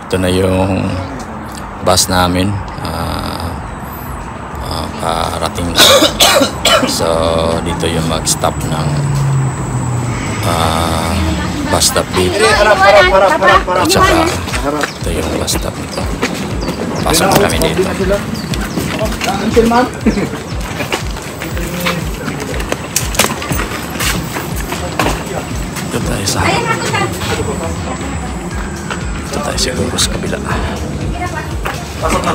Ito na yung bus namin. Parating na. So dito yung mag-stop ng bus stop dito. At saka ito yung bus stop nito. Pasok na kami dito. Ito tayo sa siguro sa kabila.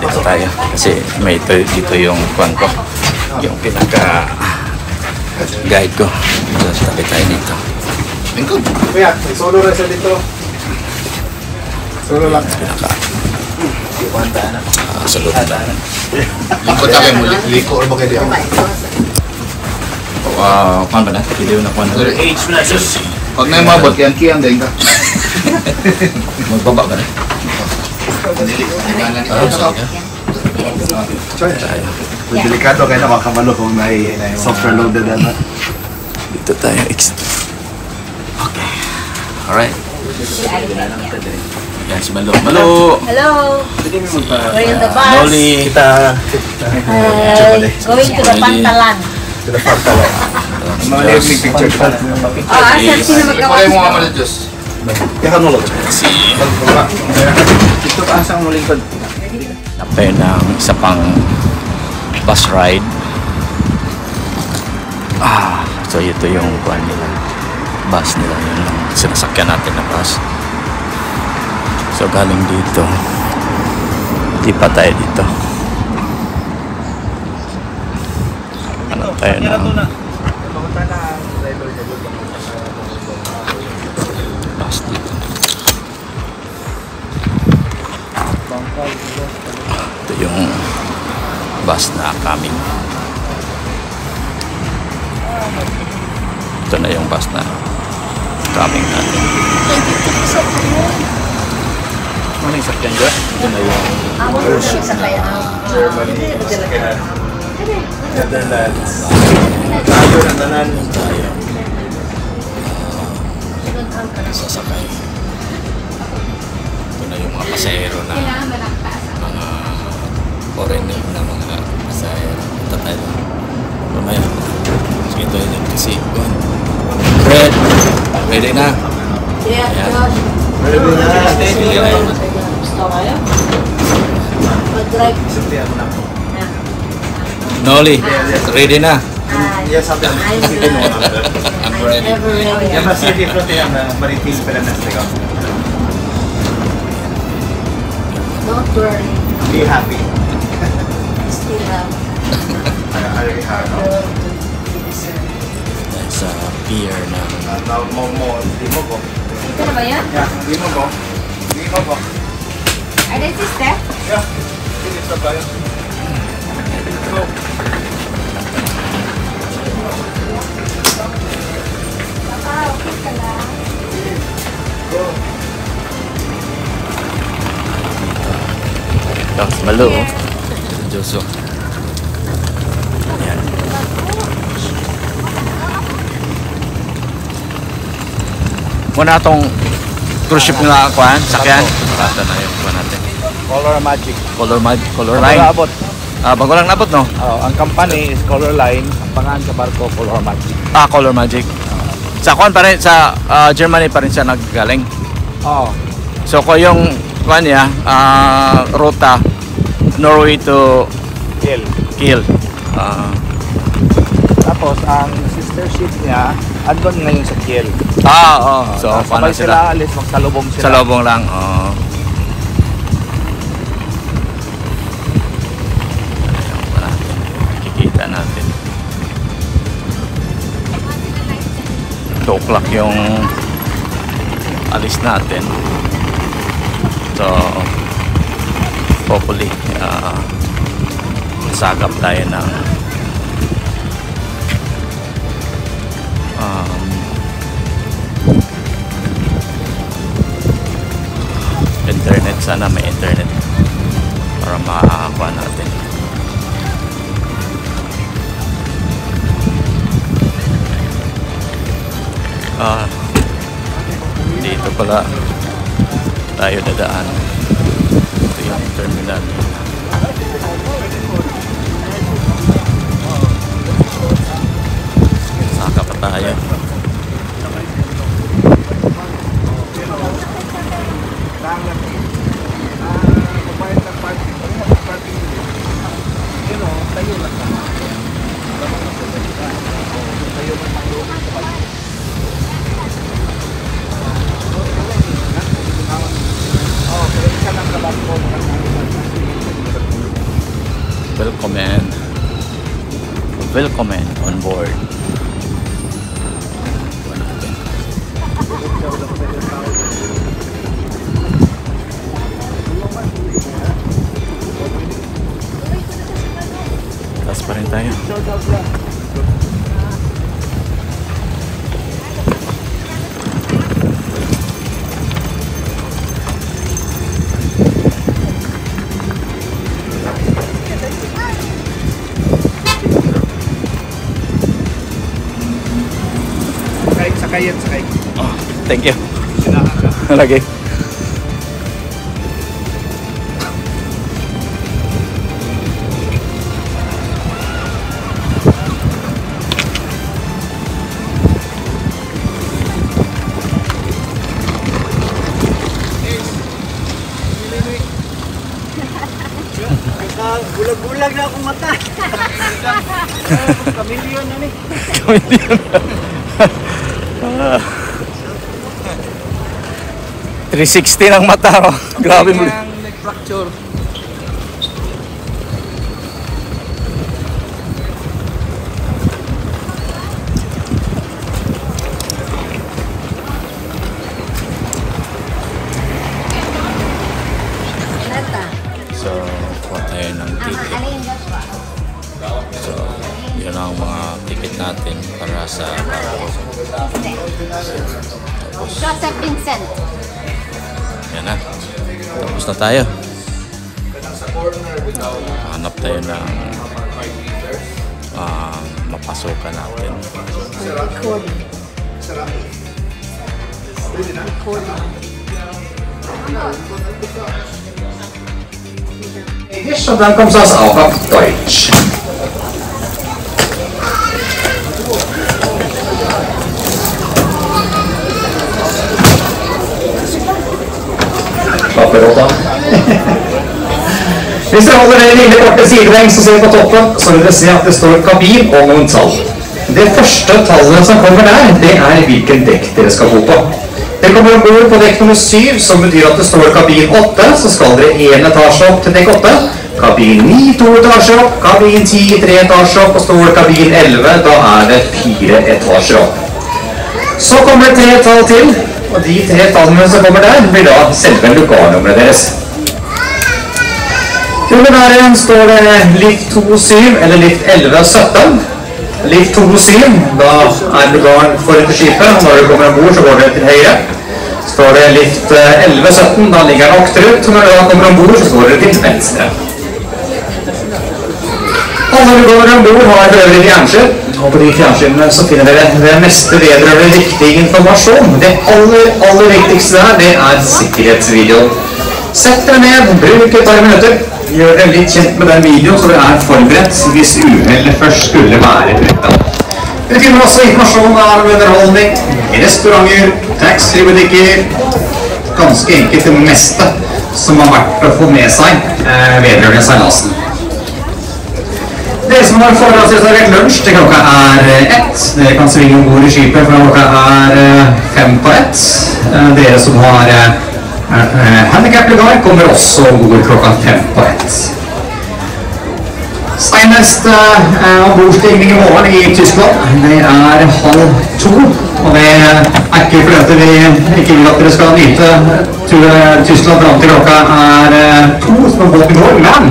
Dito tayo kasi may dito yung kwan ko, yung pinaka guide ko. So tabi tayo dito. Kuya, solo resa dito. Solo lang. Pinaka Salud na. Lingkod tayo mo, liko or bagay diyan. kwan ba na? Video na kwan na. Age na sus. Pag na mabot yan kiyang daing ka. Magbaba ka na. Delikado kayo nakakamalo kung may software loaded na. Dito tayo. Okay. Alright. Yan si Malo. Malo! Hello! We're in the bus. Noli! Going to the Pantalan. To the Pantalan. Mga live picture ka. Asan sino magkawa? Ipagay mo nga mga Diyos. Kaya nulog. Si Ito ka asang muling kod. napay ng isa pang bus ride. So ito yung kwan nila. Bus nila. Yun lang sinasakyan natin na bus. So galing dito. Di pa tayo dito. Ano tayo na? Bus dito. Ito yung bus na coming. Ito na yung bus na coming natin. Ano yung sakyan dyan? Ito na yung Netherlands. Tayo na tanan. tayo sasakay. Ito na yung mga pasahero na mga foreigner na mga pasahero. Ito tayo. Mamaya. Sige ito yun kasi. Fred! Ready na? Yeah, Josh. Ready na. Sige na yun. Gusto kayo? Mag-drive. Noli, ready na? Yes, I'm I'm ready. Yeah, mas yung different yung maritim pala na sa Don't worry. Be happy. Still have. Are you happy? Sa pier na Di mo ko. Ito na ba yan? Yeah, di mo ko. Di mo ko. Are they sister? Yeah, hindi sa tayo. Go. Ito, Malo. Joso. Ayan. Muna itong cruise ship na kuhan, sakyan. Ito na yung kuhan natin. Color Magic. Color line. Abot. Bago lang nabot, no? Ang company is Color Line. Ang pangalan sa barko, Color Magic. Color Magic. Sa kuhan pa rin, sa Germany pa rin siya naggaling. Oo. So ko yung kuhan niya, ruta, Norway to Kiel. Tapos, ang sister ship niya, andun ngayon sa Kiel. Oo. So, paano sabay sila? sila alis, magsalubong sila. Sa lobong lang. Kikita natin. 2 o'clock yung alis natin. So, hopefully, sagap tayo ng internet. Sana may internet para makakuha natin. Dito pala tayo dadaan. yung terminal. Saka pa tayo. Welcome on board. Taas pa rin tayo. Sakay. Oh, thank you. Lagi. Bulag-bulag na akong mata. Kamilyon na ni. Kamilyon. 360 ng mata, oh. Grabe mo. Nag-fracture. So, kuha tayo ng ticket. So, yun ang mga ticket natin para sa Joseph Vincent. yan na. Tapos na tayo. Hanap tayo ng mapasukan natin. Und dann kommt das auch auf Deutsch. Papperråtta. Hvis dere holder dere lille korte sidelengs og ser på toppen, så vil dere se at det står kabin og noen tall. Det første tallet som kommer der, det er hvilken dekk dere skal bo på. Dere kommer ombord på dekk nummer 7, som betyr at det står kabin 8, så skal dere 1 etasje opp til dekk 8. Kabin 9, 2 etasjer opp. Kabin 10, 3 etasjer opp. Og står kabin 11, da er det 4 etasjer opp. Så kommer det 3 tall til, og de 3 tallene som kommer der, blir da selve lokalnummeret deres. Under der står det lift 2-7 eller lift 11-17. Lift 2-7, da er lugaren foran til skipet, og når du kommer ombord så går det til høyre. Står det lift 11-17, da ligger den akterut, og når du da kommer ombord så står det til venstre. Alle lugaren ombord har for øvrig fjernsyn, og på de fjernsynene så finner dere det meste vedrørende riktig informasjon. Det aller viktigste der, det er sikkerhetsvideoen. Sett dere ned, bruk et par minutter. Gjør dere litt kjent med den videoen, så dere er forberedt hvis uhellet først skulle være ute. Dere finner også informasjon av underholdning, restauranter, taxi-butikker, ganske enkelt det meste som har vært å få med seg vedrørende seilasen. Dere som har forhåndsreservert lunsj til klokka er 1. Dere kan svinge ombord i skipet fra klokka er 5 på 1. Dere som har handicap-lugar kommer også ombord klokka 5 på 1. Senest ombordstigning i morgen i Tyskland, det er 1:30, og det er ikke fordi at vi ikke vil at dere skal nyte Tyskland fram til klokka er 2 som er båt i går, men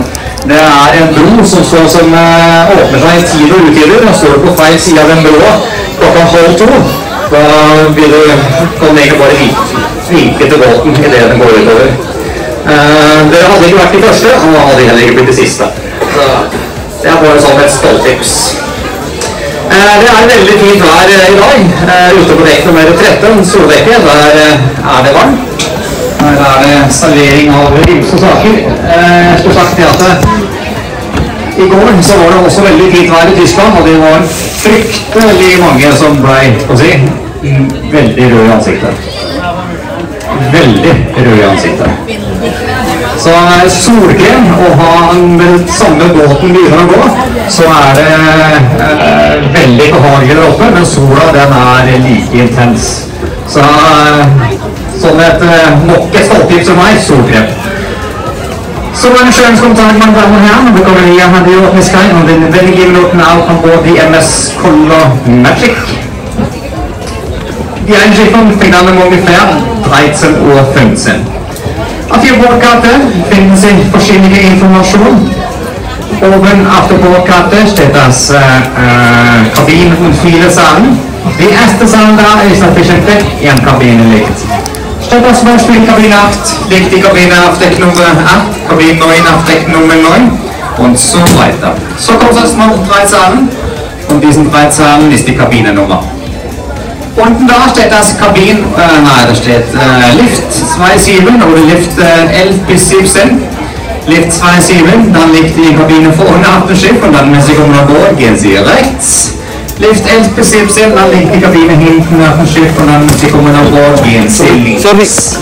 det er en bro som åpner seg i tid og uttider, og står på feil side av den broa klokka 1:30. Da vil du egentlig bare vinke til båten i det den går utover. Dere hadde ikke vært de første, og hadde heller ikke blitt de siste. Så det er bare sånn et stoltips. Det er veldig fint vær i dag. Ute på dekk nummer 13, soldekket, der er det varmt. Her er det servering av ribs og saker. Jeg skulle sagt det at i går så var det også veldig fint vær i Tyskland, og det var fryktelig mange som ble, på å si, veldig røde i ansiktet. Veldig røde i ansiktet. Så solkrem, og ha den samme båten begynner å gå, så er det veldig behagelig der oppe, men sola den er like intens. Så sånn nok et stolttips for meg, solkrem. So meine schönen guten Tag, meine Damen und Herren. Wir kommen hier an die Ordnung Sky und in wenigen Minuten auch an Bord die MS Color Magic. Die Einschiffung fängt an ungefähr 13:15 Uhr. Auf Ihrer Bordkarte finden Sie verschiedene Informationen. Oben auf der Bordkarte steht das Kabinen und viele Zahlen. Die erste Zahl da ist natürlich ein Deck, die an Kabine liegt. Statt zum Beispiel Kabine 8 liegt die Kabine auf Deck Nummer 8, Kabine 9 auf Deck Nummer 9 und so weiter. So kommt es noch 3 Zahlen. Von diesen 3 Zahlen ist die Kabinennummer. Unten da steht das Kabin, da steht Lift 27 oder Lift 11 bis 17. Lift 27, dann liegt die Kabine vorne auf dem Schiff und dann, wenn Sie kommen an Bord, gehen Sie rechts. Lift 11 bis 17, dann liegt die Kabine hinten auf dem Schiff und dann, wenn Sie kommen an Bord, gehen Sie links.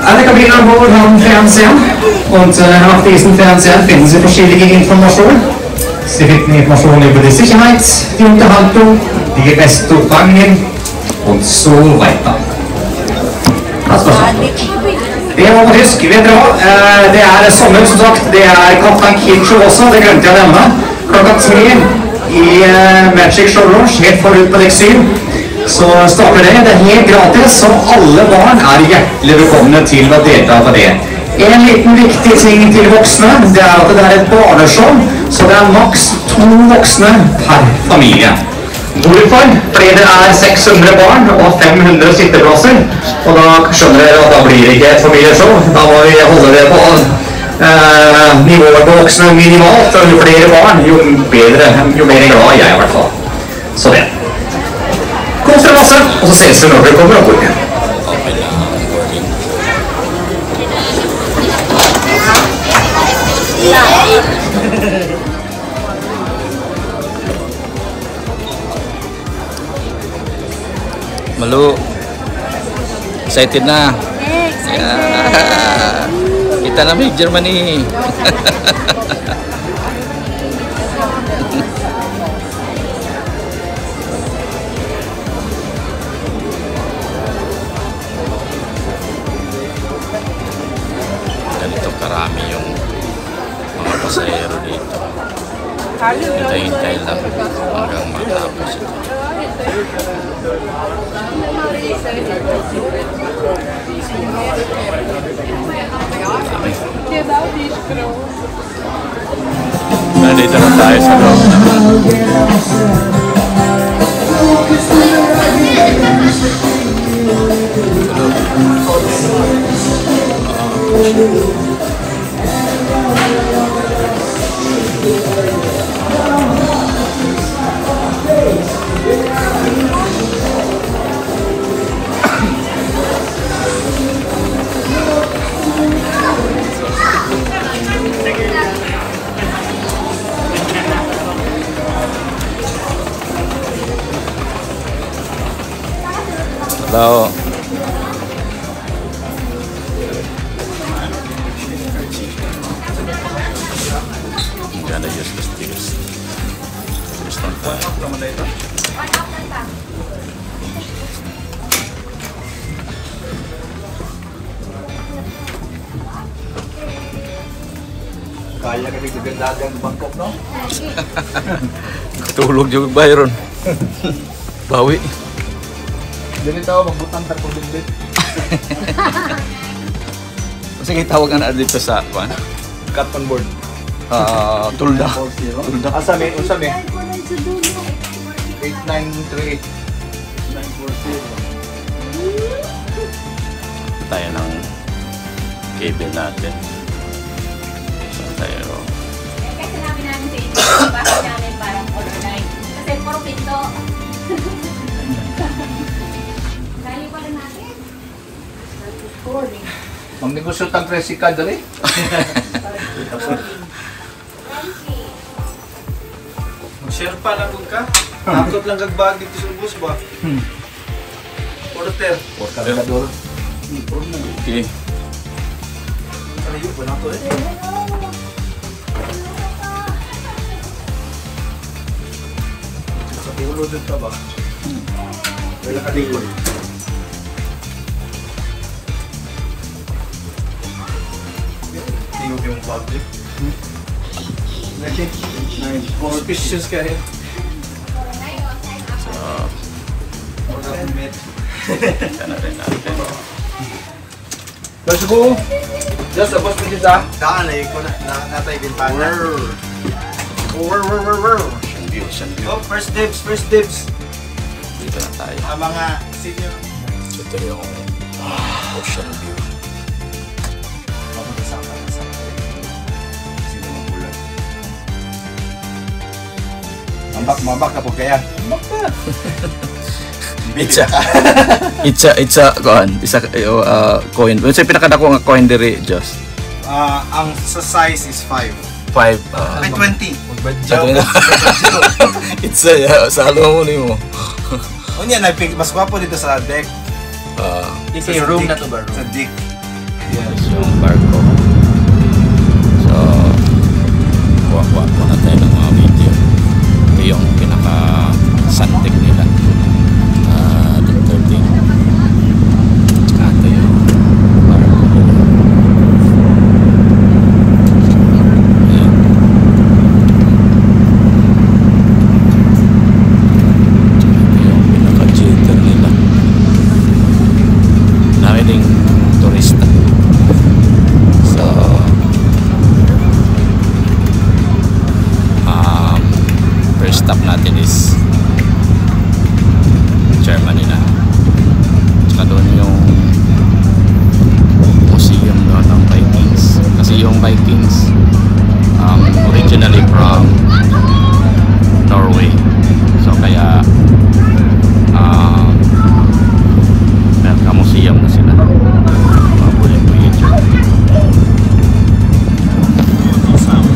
Alle Kabinen an Bord haben Fernseher und auf diesen Fernsehern finden Sie verschiedene Informationen. Sie finden Informationen über die Sicherheit, die Unterhaltung, die Restaurants und so weiter. Das war's. Det var på tysk, vet dere hva? Det er sommer, som sagt. Det er Kaptein Kincho også, det glemte jeg å nevne. Klokka 3 i Magic Show Lounge, helt forut på dekk 7. Så starter det. Det er helt gratis, så alle barn er hjertelig velkomne til å delta på det. En liten viktig ting til voksne, det er at det er et barneshow, så det er maks 2 voksne per familie. Hvorfor? Fordi det er 600 barn og 500 sitteplasser, og da skjønner dere at da blir det ikke et familieshow. Da må vi holde det på nivået på voksne minimalt, og jo flere barn, jo bedre, jo mer glad jeg i hvert fall. Så det. Kos dere masse, og så ses vi når dere kommer opp igjen. Malu, excited na. Excited. Yeah. Kita namin Germany. Ganito karami yung mga pasahero dito. Hintay-hintay lang hanggang matapos ito. Nandito na tayo sa loob. Hello. I'm gonna use the stickers. Just on fire. Kaya ka dito gandagan Bangkok, no? Tulog juga Byron. Bawi. Dili tao magbutang tarpong dinbit. Sige, tawag na dito sa kuan. Cut on board. Tulda. Asa may 8938 Tayo ng cable natin. So tayo. Kasi namin sa inyo, basta namin parang overnight. Kasi puro pinto. Dali pa rin natin. Magnegosyo tag tricycle dali. Mag-share pa na kung ka. Nakot lang kagbag dito sa bus ba? Porter. Por cargador. Okay. Ano yun ba na to eh? Sa ulo dun ka ba? Wala ka likod. Tingog yung bag eh. Suspicious ka eh. Yan na rin natin. Let's go. Just abos mo dito. Daan na ko na natay bintana. Ocean view. Oh, first dibs. Dito na tayo. Ang mga senior. Ito yung ocean view. Mapunta sa sino mga bulan. Mabak na po kaya. It's a coin. Ano sa pinakadako nga coin diri just? Ang sa size is 5. 5 Ay, 20. It's a salo mo nimo. O niya, mas gwapo dito sa deck. Ito yung room na to ba? Sa deck. Yes, yung barko. So, kuha-kuha po na tayo ng mga video. Ito yung pinaka-santik nila. Dito din. Tsaka ito yung barko nila. Ayan. Ito yung pinaka-jitter nila. Dami ding turista. So, first stop natin is Germany na. Tsaka doon yung museum doon ng Vikings. Kasi yung Vikings originally from Norway. So kaya museum na sila.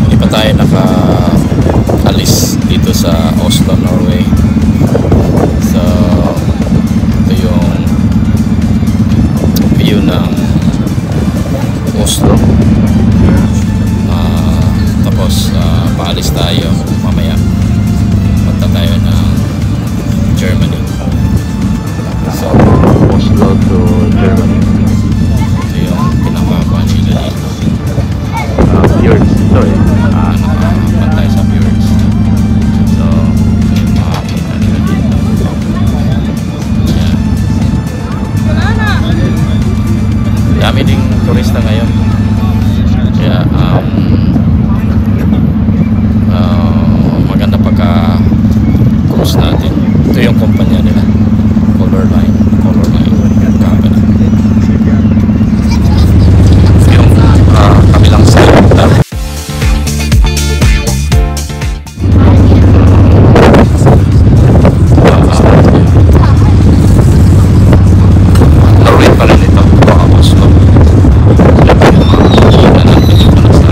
Hindi pa tayo nakaalis dito sa Oslo, Norway. So ito yung view ng Oslo. Tapos paalis tayo mamaya. Punta tayo ng Germany. So Oslo to Germany. Ito yung pinakakuha nila dito. Fjords ito eh. Nakapantay sa fjords. So, yung makakita nila dito. Yan. Dami ding turista ngayon. Kaya, maganda pagka-cruise natin. Ito yung kumpanya nila. Color Line company. Yung kabilang side natin. Norway pa rin ito. Oslo. Ito yung mga nakikita natin dito na sa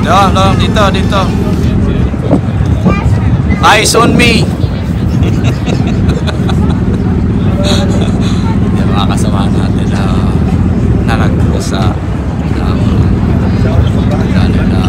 Dito. Eyes on me. Yung mga kasama natin na nagkusa ng lalo na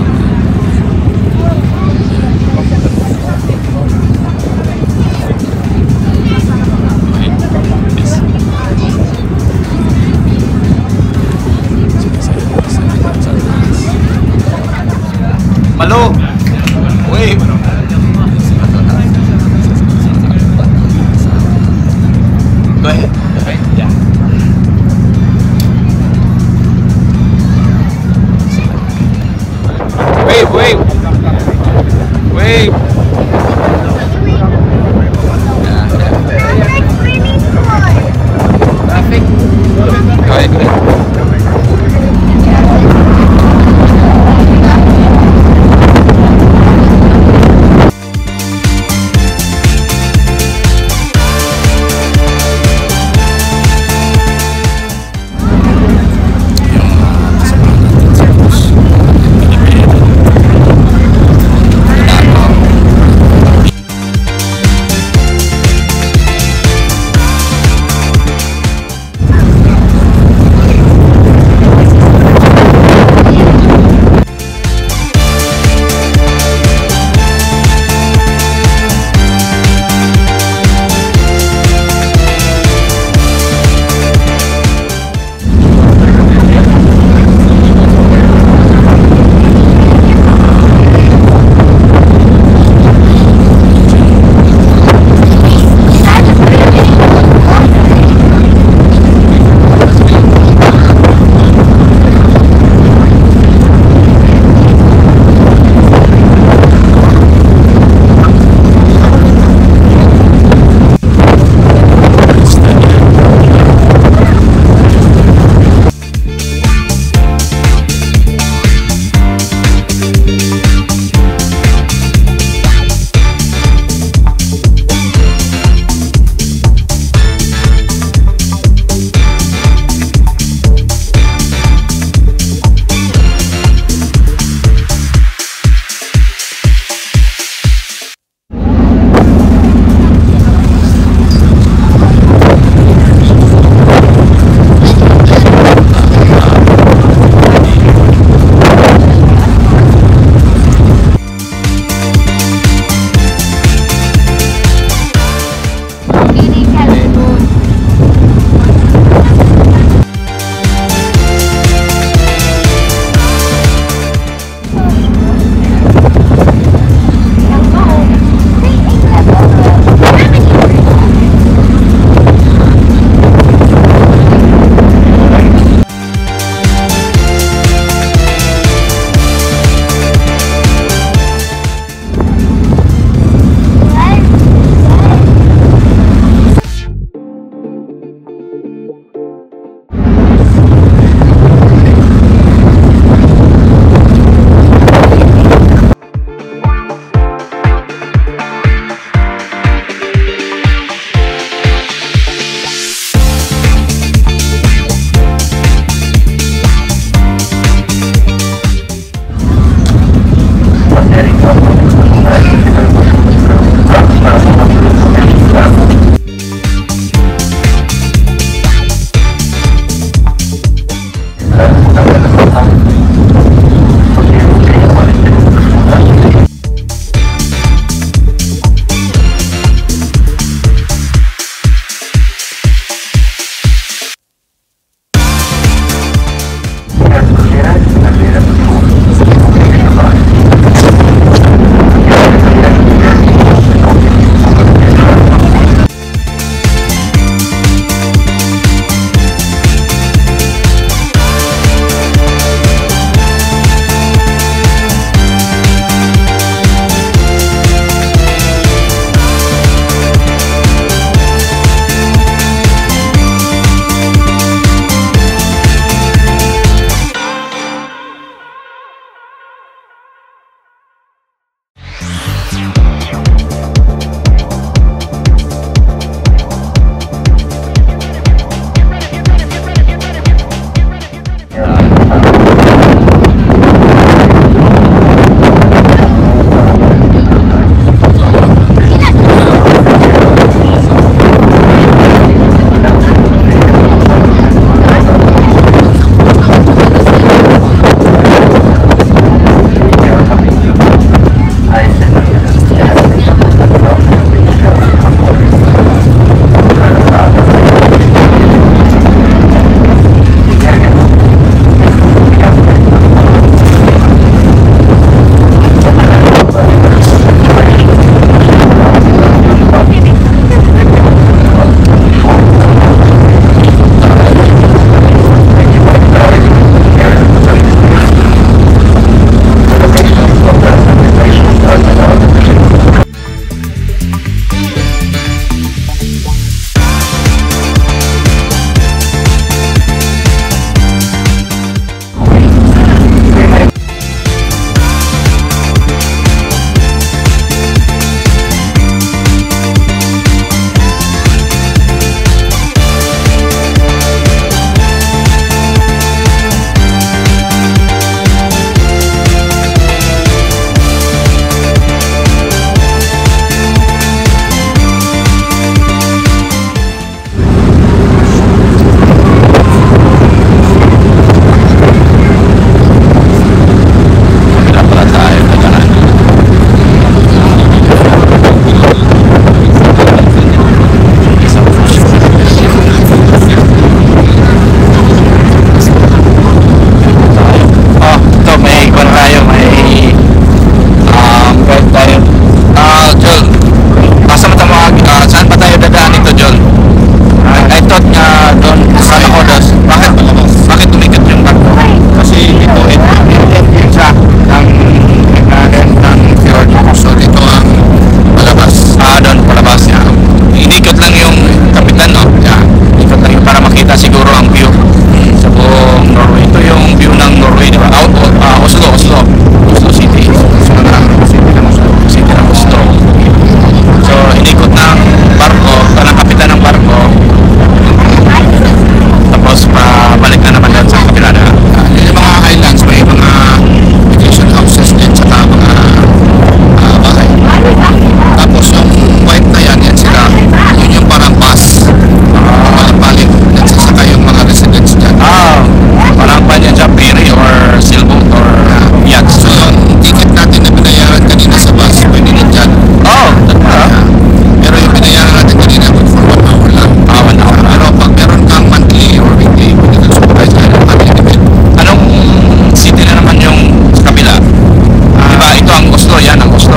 Malo! Wave! Go ahead. Yeah.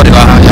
di ba?